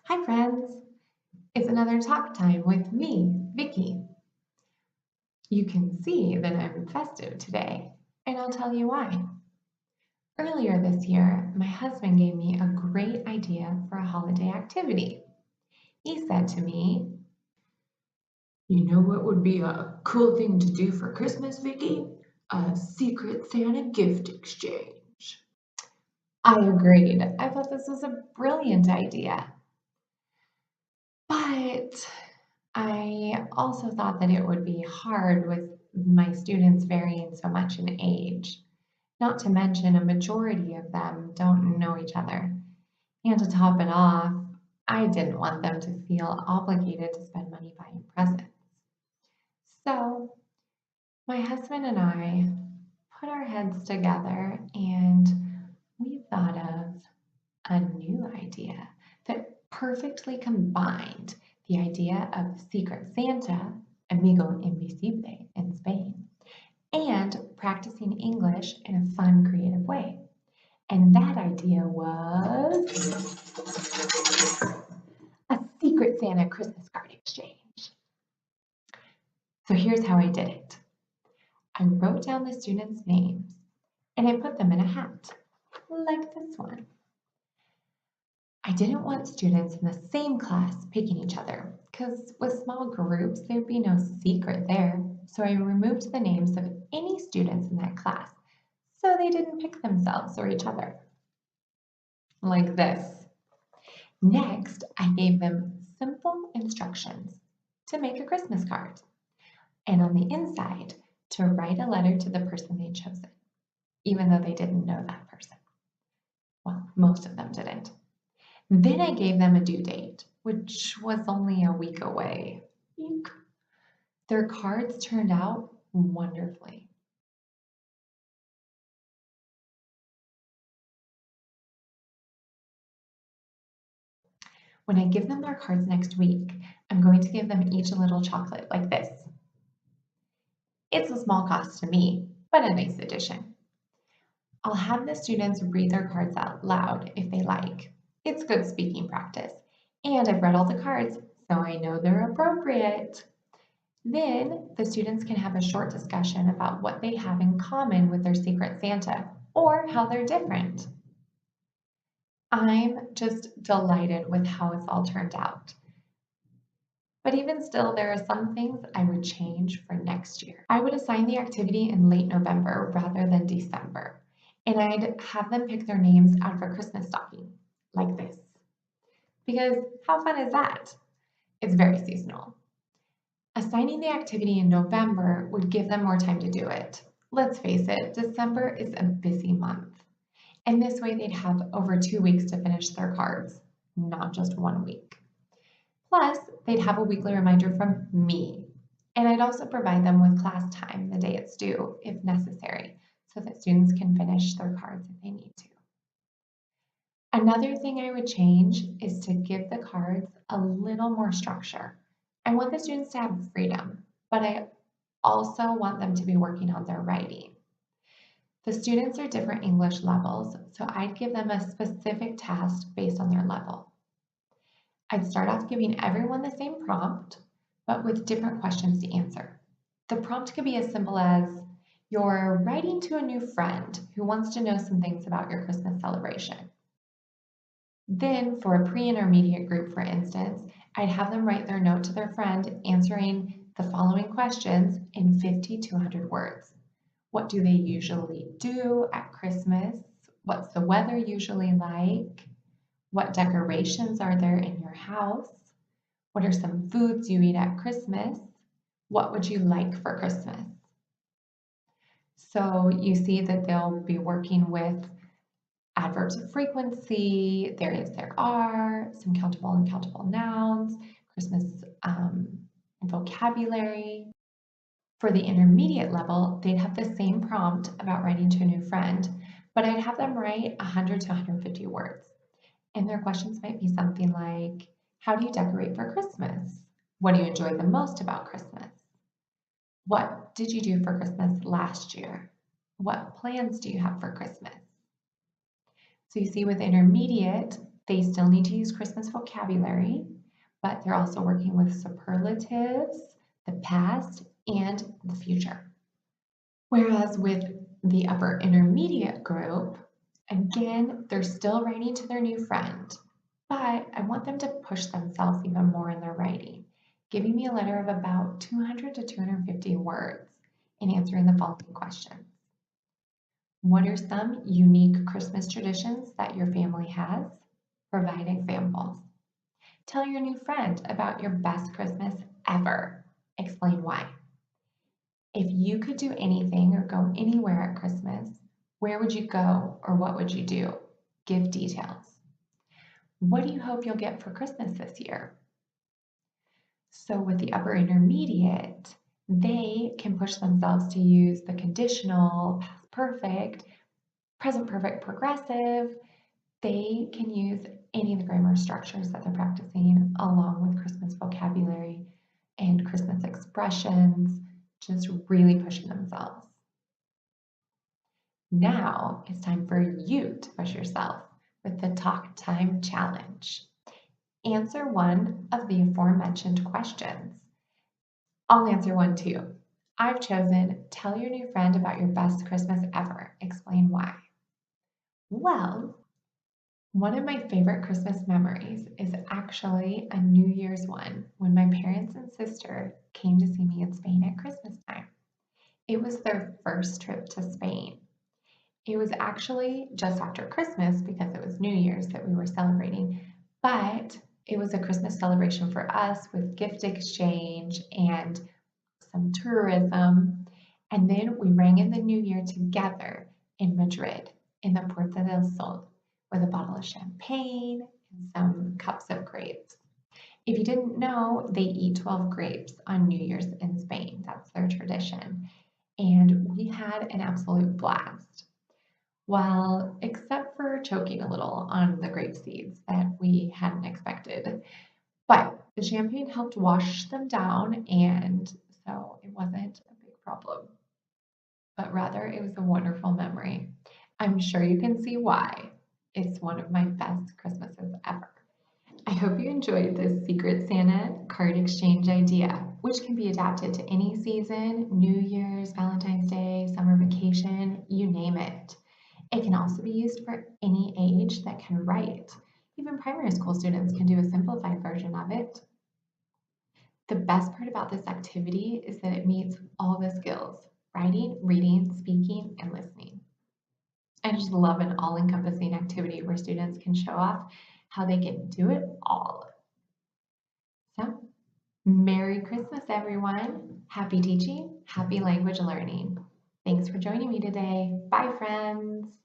Hi friends! It's another talk time with me, Vicky. You can see that I'm festive today, and I'll tell you why. Earlier this year, my husband gave me a great idea for a holiday activity. He said to me, You know what would be a cool thing to do for Christmas, Vicky? A Secret Santa gift exchange. I agreed. I thought this was a brilliant idea. But I also thought that it would be hard with my students varying so much in age. Not to mention, a majority of them don't know each other. And to top it off, I didn't want them to feel obligated to spend money buying presents. So, my husband and I put our heads together and we thought of a new idea that perfectly combined the idea of Secret Santa, Amigo Invisible in Spain, and practicing English in a fun, creative way. And that idea was a Secret Santa Christmas card exchange. So here's how I did it. I wrote down the students' names and I put them in a hat, like this one. I didn't want students in the same class picking each other, because with small groups, there'd be no secret there. So I removed the names of any students in that class so they didn't pick themselves or each other. Like this. Next, I gave them simple instructions to make a Christmas card, and on the inside, to write a letter to the person they'd chosen, even though they didn't know that person. Well, most of them didn't. Then I gave them a due date, which was only a week away. Eek. Their cards turned out wonderfully. When I give them their cards next week, I'm going to give them each a little chocolate like this. It's a small cost to me, but a nice addition. I'll have the students read their cards out loud if they like. It's good speaking practice. And I've read all the cards, so I know they're appropriate. Then the students can have a short discussion about what they have in common with their Secret Santa or how they're different. I'm just delighted with how it's all turned out. But even still, there are some things I would change for next year. I would assign the activity in late November rather than December, and I'd have them pick their names out of a Christmas stocking, like this. Because how fun is that? It's very seasonal. Assigning the activity in November would give them more time to do it. Let's face it, December is a busy month. And this way they'd have over 2 weeks to finish their cards, not just 1 week. Plus, they'd have a weekly reminder from me. And I'd also provide them with class time the day it's due, if necessary, so that students can finish their cards if they need to. Another thing I would change is to give the cards a little more structure. I want the students to have freedom, but I also want them to be working on their writing. The students are different English levels, so I'd give them a specific task based on their level. I'd start off giving everyone the same prompt, but with different questions to answer. The prompt could be as simple as, you're writing to a new friend who wants to know some things about your Christmas celebration. Then, for a pre-intermediate group, for instance, I'd have them write their note to their friend answering the following questions in 50 to 100 words. What do they usually do at Christmas? What's the weather usually like? What decorations are there in your house? What are some foods you eat at Christmas? What would you like for Christmas? So you see that they'll be working with adverbs of frequency, there is, there are, some countable and uncountable nouns, Christmas vocabulary. For the intermediate level, they'd have the same prompt about writing to a new friend, but I'd have them write 100 to 150 words. And their questions might be something like, how do you decorate for Christmas? What do you enjoy the most about Christmas? What did you do for Christmas last year? What plans do you have for Christmas? So you see with intermediate, They still need to use Christmas vocabulary, but they're also working with superlatives, the past, and the future. Whereas with the upper intermediate group, again, they're still writing to their new friend, but I want them to push themselves even more in their writing, giving me a letter of about 200 to 250 words and answering the following questions. What are some unique Christmas traditions that your family has? Provide examples. Tell your new friend about your best Christmas ever. Explain why. If you could do anything or go anywhere at Christmas, where would you go or what would you do? Give details. What do you hope you'll get for Christmas this year? So with the upper intermediate, they can push themselves to use the conditional, past perfect, present perfect, progressive. They can use any of the grammar structures that they're practicing along with Christmas vocabulary and Christmas expressions, just really pushing themselves. Now it's time for you to push yourself with the Talk Time Challenge. Answer one of the aforementioned questions. I'll answer one too. I've chosen tell your new friend about your best Christmas ever. Explain why. Well, one of my favorite Christmas memories is actually a New Year's one when my parents and sister came to see me in Spain at Christmas time. It was their first trip to Spain. It was actually just after Christmas because it was New Year's that we were celebrating, but it was a Christmas celebration for us with gift exchange and some tourism. And then we rang in the new year together in Madrid in the Puerta del Sol with a bottle of champagne and some cups of grapes. If you didn't know, they eat 12 grapes on New Year's in Spain. That's their tradition. And we had an absolute blast. Well, except for choking a little on the grape seeds that we hadn't expected. But the champagne helped wash them down, and so it wasn't a big problem. But rather, it was a wonderful memory. I'm sure you can see why. It's one of my best Christmases ever. I hope you enjoyed this Secret Santa card exchange idea, which can be adapted to any season, New Year's, Valentine's Day, summer vacation, you name it. It can also be used for any age that can write. Even primary school students can do a simplified version of it. The best part about this activity is that it meets all the skills: writing, reading, speaking, and listening. I just love an all-encompassing activity where students can show off how they can do it all. So, Merry Christmas, everyone. Happy teaching, happy language learning. Thanks for joining me today. Bye, friends.